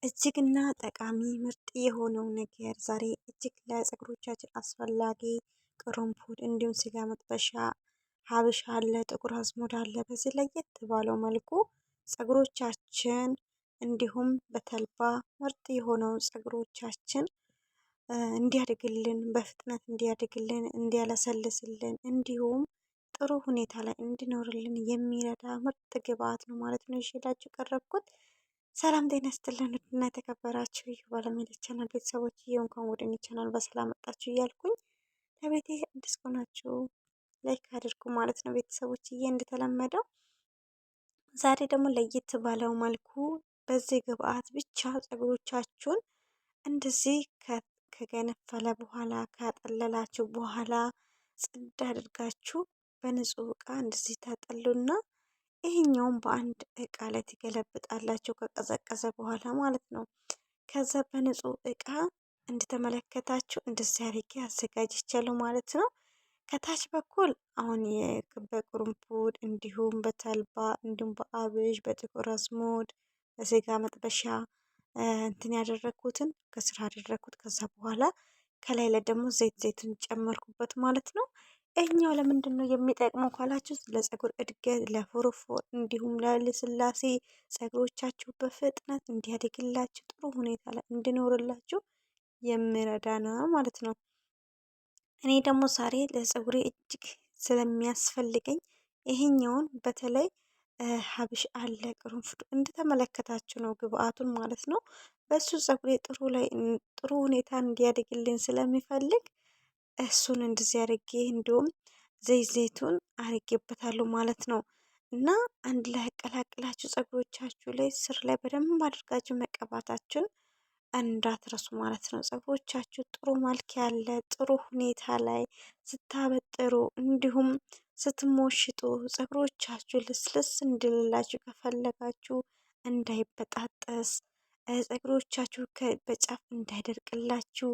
እጅግና ጠቃሚ ምርጥ የሆነው ነገር ዛሬ እጅግ ለፀጉሮቻችን አስፈላጊ ቅርንፉድ እንዲሁም ስጋ መጥበሻ ሀብሻ አለ፣ ጥቁር አዝሙድ አለ። በዚህ ለየት ባለው መልኩ ፀጉሮቻችን እንዲሁም በተልባ ምርጥ የሆነው ፀጉሮቻችን እንዲያድግልን በፍጥነት እንዲያድግልን እንዲያለሰልስልን እንዲሁም ጥሩ ሁኔታ ላይ እንዲኖርልን የሚረዳ ምርጥ ግብአት ነው ማለት ነው ይዤላችሁ ቀረብኩት። ሰላም ጤና ይስጥልን ውድና የተከበራችሁ የባለሜዳ ቻናል ቤተሰቦች እንኳን ወደ እኔ ቻናል በሰላም መጣችሁ እያልኩኝ ለቤቴ አዲስ ከሆናችሁ ላይክ አድርጉ ማለት ነው ቤተሰቦች። እንደተለመደው ዛሬ ደግሞ ለየት ባለው መልኩ በዚህ ግብአት ብቻ ፀጉሮቻችሁን እንደዚህ ከገነፈለ በኋላ ካጠለላችሁ በኋላ ጽድ አድርጋችሁ በንጹህ እቃ እንደዚህ ታጠሉና ይሄኛውን በአንድ እቃ ላይ ትገለብጣላችሁ ከቀዘቀዘ በኋላ ማለት ነው። ከዛ በንጹህ እቃ እንደተመለከታችሁ እንደዚህ አድርጌ አዘጋጅቻለሁ ማለት ነው። ከታች በኩል አሁን በቅርንፉድ እንዲሁም በተልባ እንዲሁም በአብሽ በጥቁር አዝሙድ በስጋ መጥበሻ እንትን ያደረኩትን ከስር አደረኩት። ከዛ በኋላ ከላይ ላይ ደግሞ ዘይቱን ጨመርኩበት ማለት ነው። ይህኛው ለምንድን ነው የሚጠቅመው ካላችሁ ለፀጉር እድገት፣ ለፎሮፎር እንዲሁም ለልስላሴ ፀጉሮቻችሁ በፍጥነት እንዲያድግላችሁ ጥሩ ሁኔታ ላይ እንዲኖርላችሁ የሚረዳ ነው ማለት ነው። እኔ ደግሞ ዛሬ ለፀጉሬ እጅግ ስለሚያስፈልገኝ ይሄኛውን በተለይ ሀብሽ አለ ቅርንፉድ እንደተመለከታችሁ ነው ግብአቱን ማለት ነው። በሱ ፀጉሬ ጥሩ ሁኔታ እንዲያድግልኝ ስለሚፈልግ እሱን እንደዚህ አድርጌ እንዲሁም ዘይቱን አድርጌበታለሁ ማለት ነው። እና አንድ ላይ አቀላቅላችሁ ፀጉሮቻችሁ ላይ ስር ላይ በደንብ አድርጋችሁ መቀባታችሁን እንዳትረሱ ማለት ነው። ፀጉሮቻችሁ ጥሩ መልክ ያለ ጥሩ ሁኔታ ላይ ስታበጥሩ እንዲሁም ስትሞሽጡ ፀጉሮቻችሁ ልስልስ እንድልላችሁ ከፈለጋችሁ እንዳይበጣጠስ ፀጉሮቻችሁ በጫፍ እንዳይደርቅላችሁ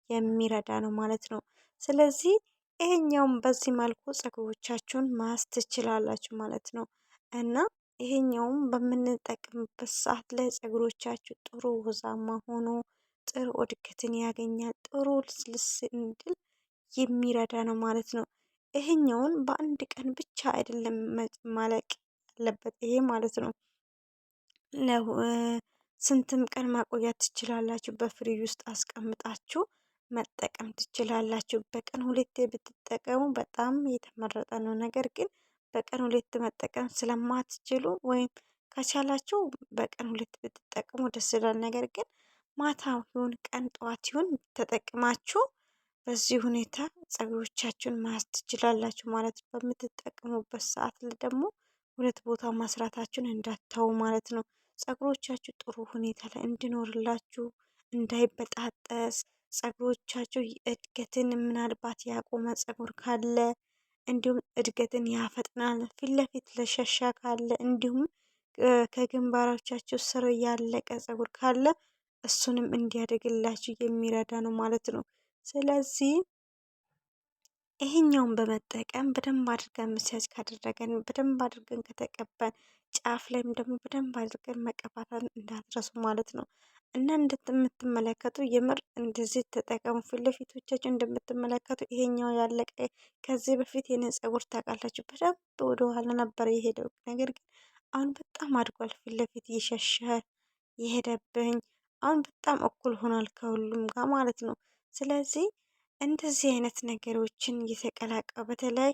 የሚረዳ ነው ማለት ነው። ስለዚህ ይሄኛውም በዚህ መልኩ ፀጉሮቻችሁን ማስ ትችላላችሁ ማለት ነው። እና ይሄኛውም በምንጠቅምበት ሰዓት ላይ ፀጉሮቻችሁ ጥሩ ወዛማ ሆኖ ጥሩ እድገትን ያገኛል፣ ጥሩ ልስልስ እንድል የሚረዳ ነው ማለት ነው። ይሄኛውን በአንድ ቀን ብቻ አይደለም ማለቅ ያለበት ይሄ ማለት ነው። ስንትም ቀን ማቆያት ትችላላችሁ። በፍሪጅ ውስጥ አስቀምጣችሁ መጠቀም ትችላላችሁ። በቀን ሁለቴ ብትጠቀሙ በጣም የተመረጠ ነው። ነገር ግን በቀን ሁለት መጠቀም ስለማትችሉ ወይም ከቻላችሁ በቀን ሁለት ብትጠቀሙ ደስ ይላል። ነገር ግን ማታ ይሁን ቀን ጠዋት ይሁን ተጠቅማችሁ በዚህ ሁኔታ ፀጉሮቻችሁን ማያዝ ትችላላችሁ ማለት ነው። በምትጠቀሙበት ሰዓት ደግሞ ሁለት ቦታ ማስራታችሁን እንዳታው ማለት ነው። ፀጉሮቻችሁ ጥሩ ሁኔታ ላይ እንዲኖርላችሁ እንዳይበጣጠስ ፀጉሮቻችሁ እድገትን ምናልባት ያቆመ ፀጉር ካለ እንዲሁም እድገትን ያፈጥናል። ፊት ለፊት ለሸሻ ካለ እንዲሁም ከግንባሮቻችሁ ስር ያለቀ ፀጉር ካለ እሱንም እንዲያደግላችሁ የሚረዳ ነው ማለት ነው። ስለዚህ ይሄኛውን በመጠቀም በደንብ አድርገን መስያዝ ካደረገን በደንብ አድርገን ከተቀባን ጫፍ ላይም ደግሞ በደንብ አድርገን መቀባትን እንዳትረሱ ማለት ነው። እና እንደምትመለከቱ የምር እንደዚህ ተጠቀሙ። ፊት ለፊቶቻችሁ እንደምትመለከቱ ይሄኛው ያለቀ ከዚህ በፊት የኔ ፀጉር ታውቃላችሁ በደንብ ወደ ኋላ ነበር የሄደው። ነገር ግን አሁን በጣም አድጓል። ፊት ለፊት እየሸሸ የሄደብኝ አሁን በጣም እኩል ሆኗል ከሁሉም ጋር ማለት ነው። ስለዚህ እንደዚህ አይነት ነገሮችን እየተቀላቀሉ በተለይ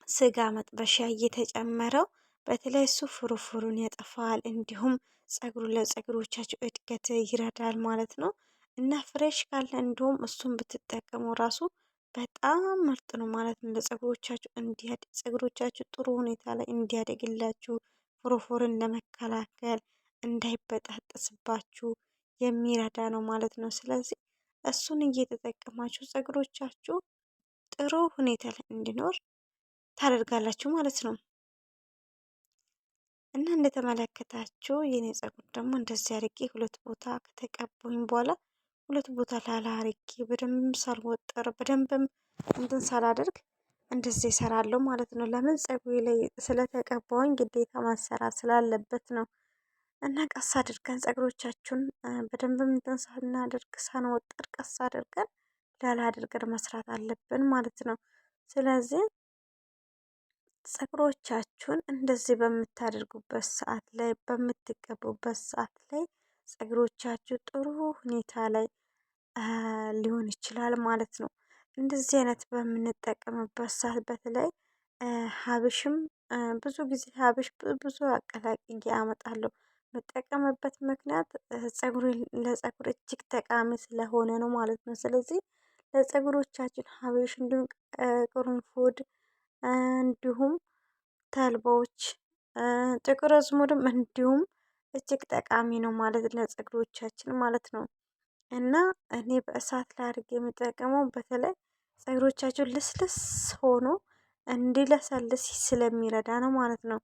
ስጋ መጥበሻ እየተጨመረው በተለይ እሱ ፍሩፍሩን ያጠፋል፣ እንዲሁም ለፀጉሮቻችሁ እድገት ይረዳል ማለት ነው። እና ፍሬሽ ካለ እንዲሁም እሱን ብትጠቀሙ ራሱ በጣም ምርጥ ነው ማለት ነው። ፀጉሮቻችሁ ጥሩ ሁኔታ ላይ እንዲያደግላችሁ ፍሩፍሩን ለመከላከል እንዳይበጣጠስባችሁ የሚረዳ ነው ማለት ነው። ስለዚህ እሱን እየተጠቀማችሁ ፀጉሮቻችሁ ጥሩ ሁኔታ ላይ እንዲኖር ታደርጋላችሁ ማለት ነው። እና እንደተመለከታችሁ የኔ ፀጉር ደግሞ እንደዚህ አድርጌ ሁለት ቦታ ከተቀባሁኝ በኋላ ሁለት ቦታ ላላ አድርጌ በደንብ ሳልወጠር በደንብም እንትን ሳላደርግ እንደዚህ እሰራለሁ ማለት ነው። ለምን ፀጉሬ ላይ ስለተቀባሁኝ ግዴታ ማሰራት ስላለበት ነው። እና ቀስ አድርገን ፀጉሮቻችሁን በደንብም እንትን ሳናደርግ ሳንወጥር ቀስ አድርገን ላላ አድርገን መስራት አለብን ማለት ነው። ስለዚህ ፀጉሮቻችሁን እንደዚህ በምታደርጉበት ሰዓት ላይ በምትቀቡበት ሰዓት ላይ ፀጉሮቻችሁ ጥሩ ሁኔታ ላይ ሊሆን ይችላል ማለት ነው። እንደዚህ አይነት በምንጠቀምበት ሰዓት በተለይ ሀብሽም ብዙ ጊዜ ሀብሽ ብዙ አቀላቅዬ አመጣለሁ። የምጠቀምበት ምክንያት ለፀጉር እጅግ ጠቃሚ ስለሆነ ነው ማለት ነው። ስለዚህ ለፀጉሮቻችን ሀብሽ እንዲሁም ቅርንፉድ እንዲሁም ተልባዎች ጥቁር አዝሙድም እንዲሁም እጅግ ጠቃሚ ነው ማለት ለፀጉሮቻችን ማለት ነው። እና እኔ በእሳት ላይ አድርጌ የምጠቀመው በተለይ ፀጉሮቻችሁ ልስልስ ሆኖ እንዲለሰልስ ስለሚረዳ ነው ማለት ነው።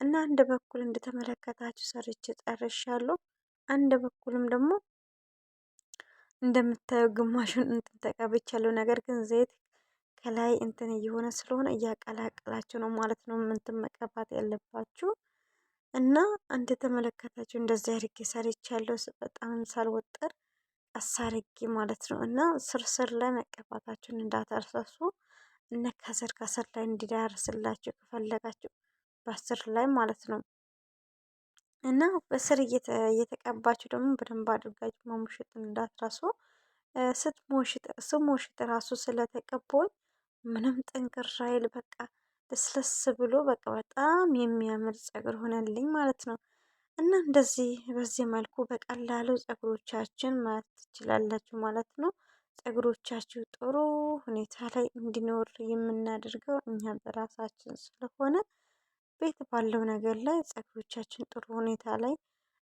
እና አንድ በኩል እንደተመለከታችሁ ሰርቼ ጨርሻለሁ። አንድ በኩልም ደግሞ እንደምታየው ግማሹን እንትን ተቀብቻለሁ። ነገር ግን ዘይት ከላይ እንትን እየሆነ ስለሆነ እያቀላቀላችሁ ነው ማለት ነው እንትን መቀባት ያለባችሁ። እና እንደተመለከታችሁ እንደዚህ አድርጌ ሰርቻለሁ። በጣም ሳልወጥር ቀስ አድርጌ ማለት ነው። እና ስርስር ላይ መቀባታችሁን እንዳትረሱ። እና ከስር ከስር ላይ እንዲዳርስላችሁ ከፈለጋችሁ በስር ላይ ማለት ነው። እና በስር እየተቀባችሁ ደግሞ በደንብ አድርጋችሁ መሙሸጥ እንዳትረሱ። ስሞሽጥ ራሱ ስለተቀባሁኝ ምንም ጥንቅር አይል በቃ ልስልስ ብሎ በቃ በጣም የሚያምር ፀጉር ሆነልኝ ማለት ነው። እና እንደዚህ በዚህ መልኩ በቀላሉ ፀጉሮቻችን ማየት ትችላላችሁ ማለት ነው። ፀጉሮቻችሁ ጥሩ ሁኔታ ላይ እንዲኖር የምናደርገው እኛ በራሳችን ስለሆነ ቤት ባለው ነገር ላይ ፀጉሮቻችን ጥሩ ሁኔታ ላይ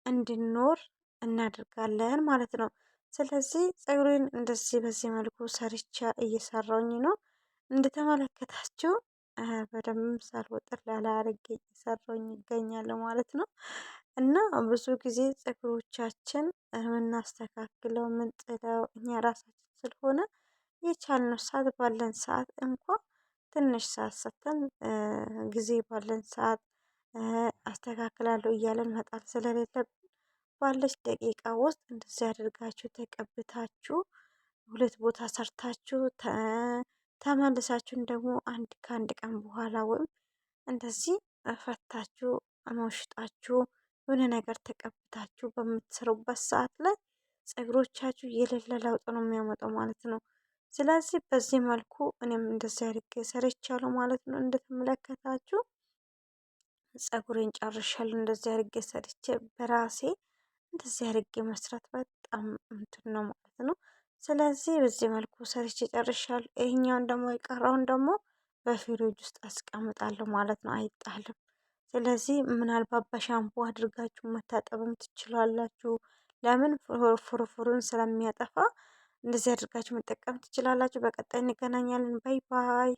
እንዲኖር እናደርጋለን ማለት ነው። ስለዚህ ፀጉሬን እንደዚህ በዚህ መልኩ ሰርቻ እየሰራውኝ ነው። እንደተመለከታችሁ በደንብ ሳልወጥር ላላ አድርጌ እየሰራውኝ ይገኛለሁ ማለት ነው። እና ብዙ ጊዜ ፀጉሮቻችን የምናስተካክለው ምንጥለው እኛ ራሳችን ስለሆነ የቻልነው ሰዓት ባለን ሰዓት እንኳ ትንሽ ሰዓት ሰጥተን ጊዜ ባለን ሰዓት አስተካክላለሁ እያለን መጣል ስለሌለብን ባለች ደቂቃ ውስጥ እንደዚህ አድርጋችሁ ተቀብታችሁ ሁለት ቦታ ሰርታችሁ ተመልሳችሁን ደግሞ ከአንድ ቀን በኋላ ወይም እንደዚህ ፈታችሁ አሞሽጣችሁ የሆነ ነገር ተቀብታችሁ በምትሰሩበት ሰዓት ላይ ፀጉሮቻችሁ የሌለ ለውጥ ነው የሚያመጣው ማለት ነው። ስለዚህ በዚህ መልኩ እኔም እንደዚህ አድርጌ ሰርቻለሁ ማለት ነው። እንደተመለከታችሁ ፀጉሬን ጨርሻለሁ። እንደዚህ አድርጌ ሰርቼ በራሴ እንደዚህ አድርጌ መስራት በጣም እንትን ነው ማለት ነው። ስለዚህ በዚህ መልኩ ሰርቼ ጨርሻለሁ። ይሄኛውን ደግሞ የቀረውን ደግሞ በፍሪጅ ውስጥ አስቀምጣለሁ ማለት ነው፣ አይጣልም። ስለዚህ ምናልባት በሻምፖ አድርጋችሁ መታጠብም ትችላላችሁ። ለምን ፍርፍሩን ስለሚያጠፋ እንደዚህ አድርጋችሁ መጠቀም ትችላላችሁ። በቀጣይ እንገናኛለን። ባይ ባይ።